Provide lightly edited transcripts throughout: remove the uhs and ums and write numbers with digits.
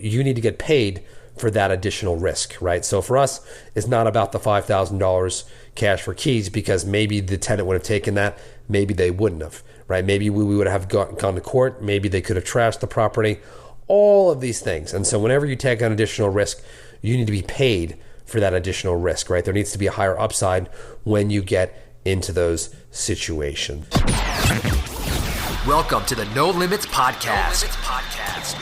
you need to get paid for that additional risk, right? So for us, it's not about the $5,000 cash for keys, because maybe the tenant would have taken that, maybe they wouldn't have, right? Maybe we would have gone to court, maybe they could have trashed the property, all of these things. And so whenever you take on additional risk, you need to be paid for that additional risk, right? There needs to be a higher upside when you get into those situations. Welcome to the No Limits Podcast,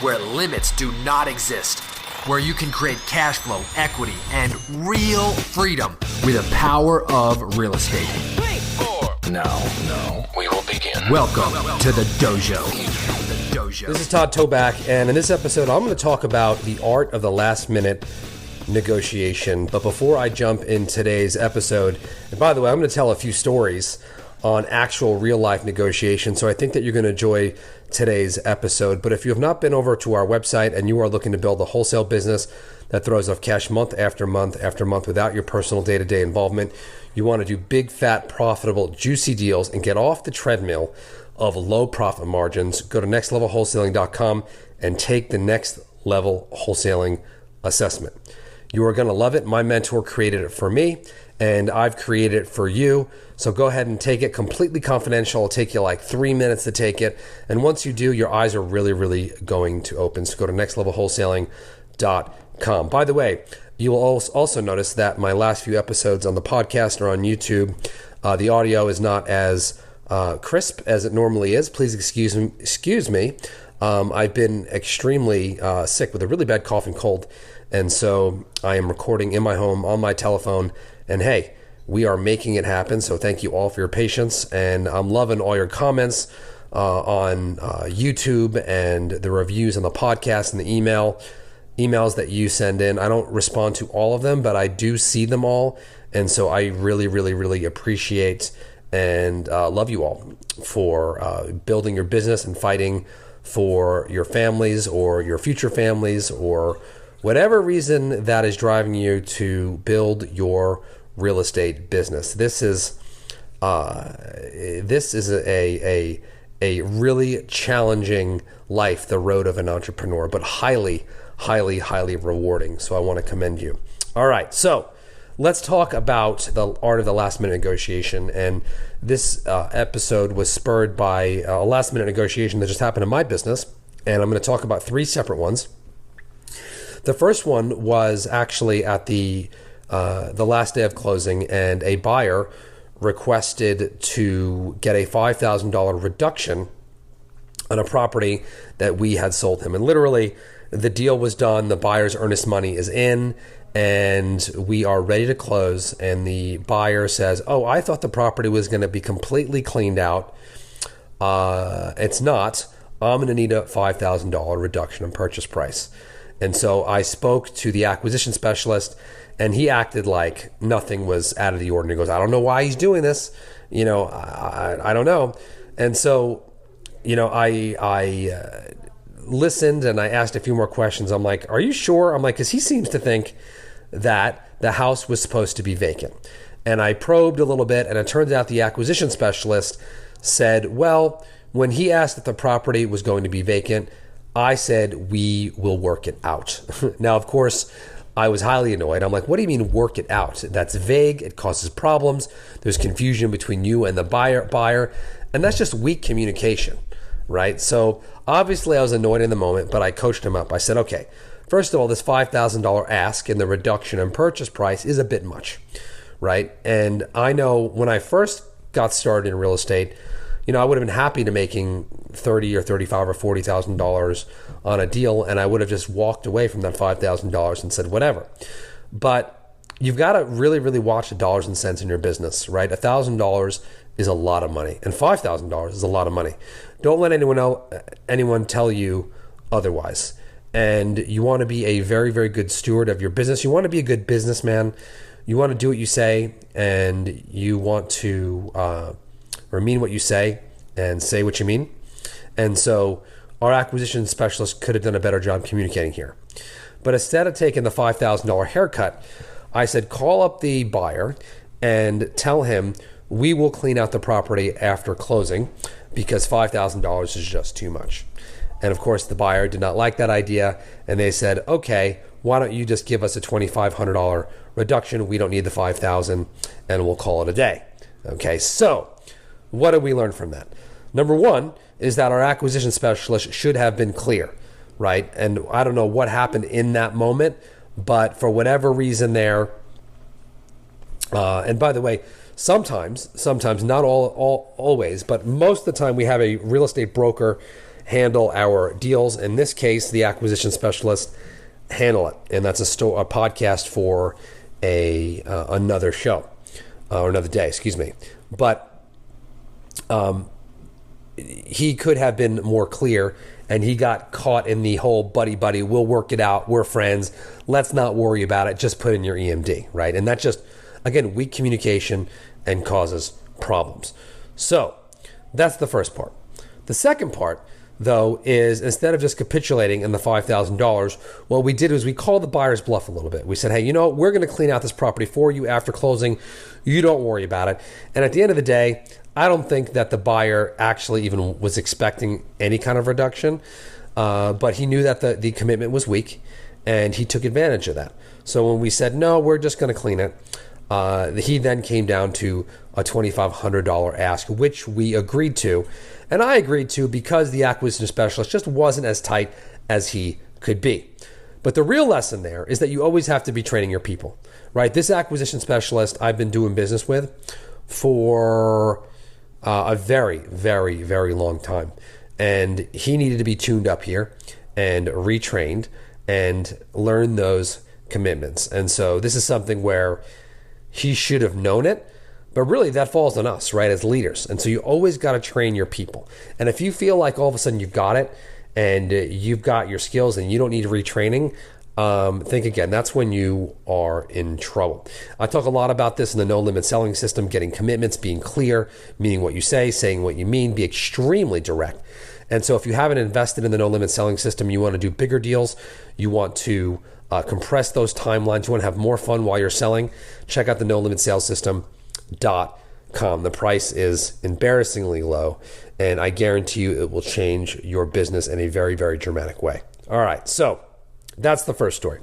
where limits do not exist, where you can create cash flow, equity, and real freedom with the power of real estate. 3, 4. Now, we will begin. Welcome to the dojo. This is Todd Toback, and in this episode, I'm going to talk about the art of the last minute negotiation. But before I jump in today's episode, and by the way, I'm going to tell a few stories on actual real life negotiation. So I think that you're going to enjoy today's episode. But if you have not been over to our website and you are looking to build a wholesale business that throws off cash month after month after month without your personal day-to-day involvement, you want to do big, fat, profitable, juicy deals and get off the treadmill of low profit margins, go to nextlevelwholesaling.com and take the Next Level Wholesaling Assessment. You are going to love it. My mentor created it for me, and I've created it for you. So go ahead and take it, completely confidential. It'll take you like 3 minutes to take it. And once you do, your eyes are really, really going to open. So go to nextlevelwholesaling.com. By the way, you will also notice that my last few episodes on the podcast are on YouTube. The audio is not as crisp as it normally is. Please excuse me. I've been extremely sick with a really bad cough and cold. And so I am recording in my home on my telephone. And hey, we are making it happen. So thank you all for your patience. And I'm loving all your comments on YouTube and the reviews on the podcast and the emails that you send in. I don't respond to all of them, but I do see them all. And so I really, really, really appreciate and love you all for building your business and fighting for your families or your future families or whatever reason that is driving you to build your real estate business. This is a really challenging life, the road of an entrepreneur, but highly, highly, highly rewarding. So I want to commend you. All right, so let's talk about the art of the last minute negotiation. And this episode was spurred by a last minute negotiation that just happened in my business. And I'm going to talk about 3 separate ones. The first one was actually at the last day of closing, and a buyer requested to get a $5,000 reduction on a property that we had sold him. And literally, the deal was done. The buyer's earnest money is in, and we are ready to close. And the buyer says, "Oh, I thought the property was going to be completely cleaned out. It's not. I'm going to need a $5,000 reduction in purchase price." And so I spoke to the acquisition specialist, and he acted like nothing was out of the ordinary. He goes, "I don't know why he's doing this. I don't know." And so, I listened and I asked a few more questions. I'm like, "Are you sure?" I'm like, because he seems to think that the house was supposed to be vacant. And I probed a little bit, and it turns out the acquisition specialist said, well, when he asked if the property was going to be vacant, I said, we will work it out. Now, of course, I was highly annoyed. I'm like, what do you mean work it out? That's vague. It causes problems. There's confusion between you and the buyer. And that's just weak communication, right? So obviously I was annoyed in the moment, but I coached him up. I said, okay, first of all, this $5,000 ask and the reduction in purchase price is a bit much, right? And I know when I first got started in real estate, I would have been happy to making $30,000 or $35,000 or $40,000 on a deal, and I would have just walked away from that $5,000 and said whatever. But you've got to really, really watch the dollars and cents in your business, right? $1,000 is a lot of money, and $5,000 is a lot of money. Don't let anyone tell you otherwise. And you want to be a very, very good steward of your business. You want to be a good businessman. You want to do what you say, and you want to or mean what you say and say what you mean. And so our acquisition specialist could have done a better job communicating here. But instead of taking the $5,000 haircut, I said, call up the buyer and tell him we will clean out the property after closing because $5,000 is just too much. And of course, the buyer did not like that idea. And they said, okay, why don't you just give us a $2,500 reduction? We don't need the $5,000 and we'll call it a day. Okay, so what did we learn from that? Number one is that our acquisition specialist should have been clear, right? And I don't know what happened in that moment, but for whatever reason there, and by the way, sometimes, not always, but most of the time we have a real estate broker handle our deals. In this case, the acquisition specialist handle it. And that's a podcast for another show, or another day, excuse me. But he could have been more clear, and he got caught in the whole buddy, we'll work it out, we're friends, let's not worry about it, just put in your EMD, right? And that just, again, weak communication and causes problems. So that's the first part. The second part, though, is instead of just capitulating in the $5,000, what we did was we called the buyer's bluff a little bit. We said, hey, we're going to clean out this property for you after closing. You don't worry about it. And at the end of the day, I don't think that the buyer actually even was expecting any kind of reduction, but he knew that the commitment was weak, and he took advantage of that. So when we said, no, we're just going to clean it, he then came down to a $2,500 ask, which we agreed to. And I agreed to because the acquisition specialist just wasn't as tight as he could be. But the real lesson there is that you always have to be training your people, right? This acquisition specialist I've been doing business with for a very, very, very long time. And he needed to be tuned up here and retrained and learn those commitments. And so this is something where he should have known it, but really that falls on us, right, as leaders. And so you always got to train your people. And if you feel like all of a sudden you've got it and you've got your skills and you don't need retraining, think again. That's when you are in trouble. I talk a lot about this in the no limit selling system, getting commitments, being clear, meaning what you say, saying what you mean, be extremely direct. And so if you haven't invested in the no limit selling system, you want to do bigger deals, you want to compress those timelines, you want to have more fun while you're selling, check out the no limit sales system.com. The price is embarrassingly low, and I guarantee you it will change your business in a very, very dramatic way. All right, so that's the first story.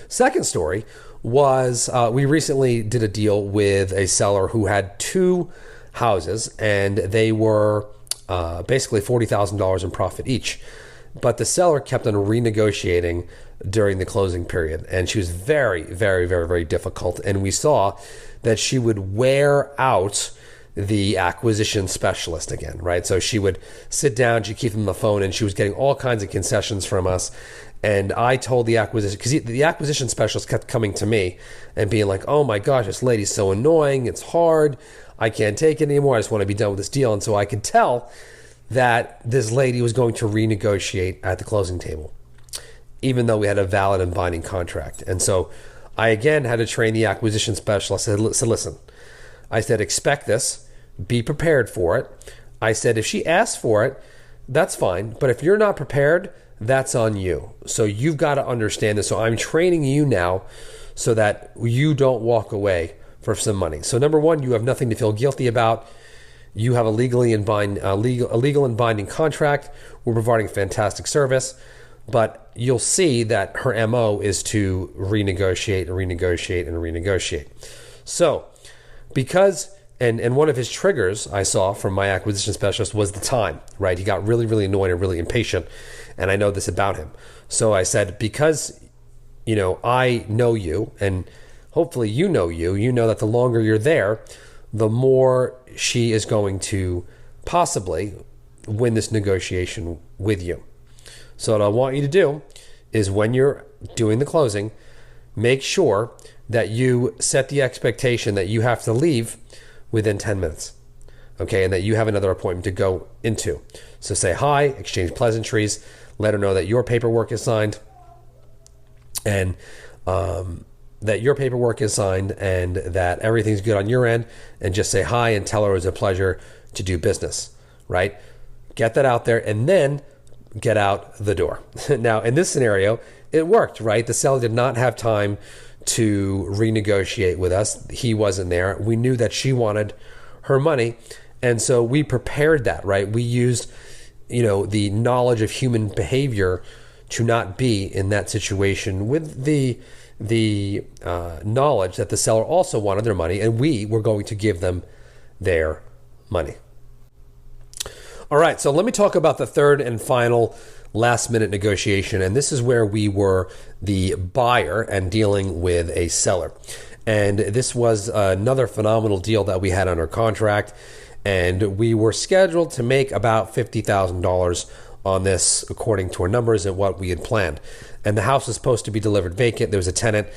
Second story was we recently did a deal with a seller who had two houses, and they were basically $40,000 in profit each. But the seller kept on renegotiating during the closing period, and she was very, very, very, very difficult. And we saw that she would wear out the acquisition specialist again, right? So she would sit down, she'd keep them on the phone, and she was getting all kinds of concessions from us. And I told the acquisition, because the acquisition specialist kept coming to me and being like, oh my gosh, this lady's so annoying, it's hard, I can't take it anymore, I just want to be done with this deal. And so I could tell that this lady was going to renegotiate at the closing table, even though we had a valid and binding contract. And so I again had to train the acquisition specialist. I said, listen, I said, expect this, be prepared for it. I said, if she asks for it, that's fine. But if you're not prepared, that's on you. So you've got to understand this. So I'm training you now so that you don't walk away for some money. So number one, you have nothing to feel guilty about. You have a legal and binding contract. We're providing fantastic service, but you'll see that her MO is to renegotiate and renegotiate and renegotiate. So because, and one of his triggers I saw from my acquisition specialist was the time, right? He got really, really annoyed and really impatient, and I know this about him. So I said, because, I know you, and hopefully you know that the longer you're there, the more she is going to possibly win this negotiation with you. So what I want you to do is when you're doing the closing, make sure that you set the expectation that you have to leave within 10 minutes, okay? And that you have another appointment to go into. So say hi, exchange pleasantries, let her know that your paperwork is signed, and that everything's good on your end, and just say hi and tell her it was a pleasure to do business, right? Get that out there and then get out the door. Now, in this scenario, it worked, right? The seller did not have time to renegotiate with us. He wasn't there. We knew that she wanted her money, and so we prepared that, right? We used the knowledge of human behavior to not be in that situation with the knowledge that the seller also wanted their money and we were going to give them their money. All right, so let me talk about the third and final last-minute negotiation, and this is where we were the buyer and dealing with a seller. And this was another phenomenal deal that we had under contract, and we were scheduled to make about $50,000 on this according to our numbers and what we had planned. And the house was supposed to be delivered vacant. There was a tenant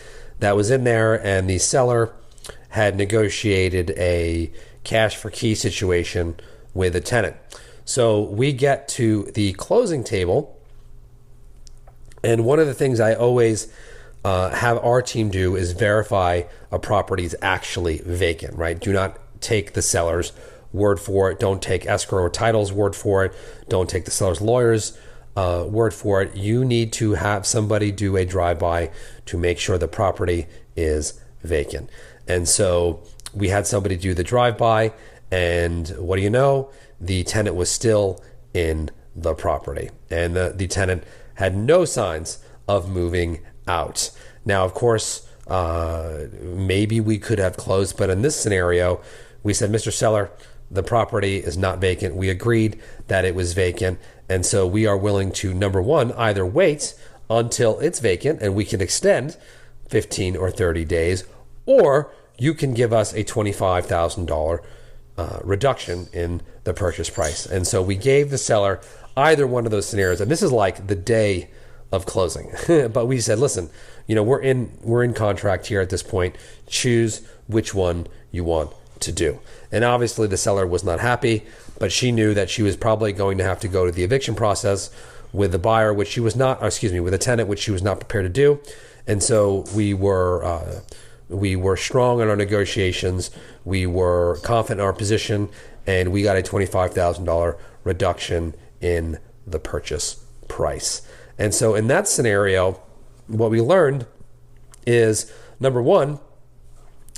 that was in there, and the seller had negotiated a cash for key situation with a tenant. So we get to the closing table, and one of the things I always have our team do is verify a property is actually vacant, right? Do not take the seller's word for it. Don't take escrow or title's word for it. Don't take the seller's lawyer's word for it. You need to have somebody do a drive-by to make sure the property is vacant. And so we had somebody do the drive-by, and what do you know? The tenant was still in the property, and the tenant had no signs of moving out. Now, of course, maybe we could have closed, but in this scenario, we said, Mr. Seller, the property is not vacant. We agreed that it was vacant, and so we are willing to, number one, either wait until it's vacant and we can extend 15 or 30 days, or you can give us a $25,000 reduction in the purchase price. And so we gave the seller either one of those scenarios, and this is like the day of closing. But we said, listen, we're in contract here at this point. Choose which one you want to do. And obviously the seller was not happy, but she knew that she was probably going to have to go to the eviction process with the buyer, which she was not, with a tenant, which she was not prepared to do. And so we were strong in our negotiations. We were confident in our position, and we got a $25,000 reduction in the purchase price. And so in that scenario, what we learned is, number one,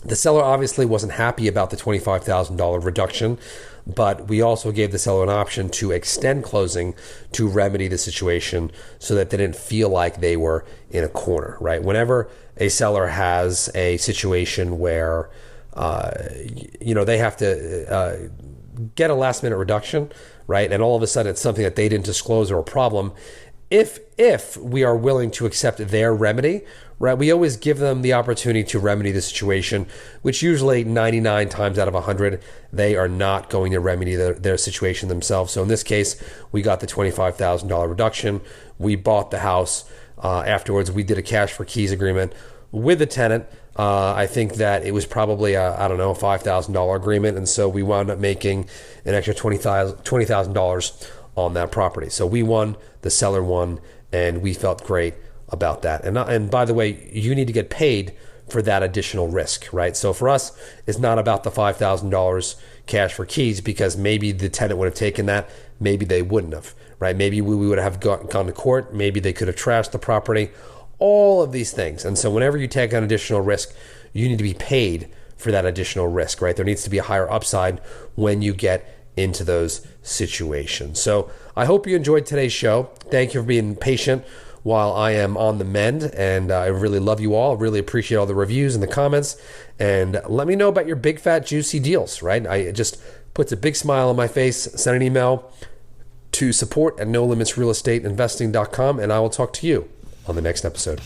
the seller obviously wasn't happy about the $25,000 reduction, but we also gave the seller an option to extend closing to remedy the situation so that they didn't feel like they were in a corner, right? Whenever a seller has a situation where, they have to get a last minute reduction, right? And all of a sudden it's something that they didn't disclose or a problem. If we are willing to accept their remedy, right, we always give them the opportunity to remedy the situation, which usually 99 times out of 100, they are not going to remedy their situation themselves. So in this case, we got the $25,000 reduction. We bought the house. Afterwards, we did a cash for keys agreement with the tenant. I think that it was probably a $5,000 agreement. And so we wound up making an extra $20,000 on that property. So we won, the seller won, and we felt great about that. And by the way, you need to get paid for that additional risk, right? So for us, it's not about the $5,000 cash for keys, because maybe the tenant would have taken that, maybe they wouldn't have, right? Maybe we would have gone to court, maybe they could have trashed the property, all of these things. And so whenever you take on additional risk, you need to be paid for that additional risk, right? There needs to be a higher upside when you get into those situations. So I hope you enjoyed today's show. Thank you for being patient while I am on the mend, and I really love you all. I really appreciate all the reviews and the comments, and let me know about your big fat juicy deals, right? It just puts a big smile on my face. Send an email to support@nolimitsrealestateinvesting.com, and I will talk to you on the next episode.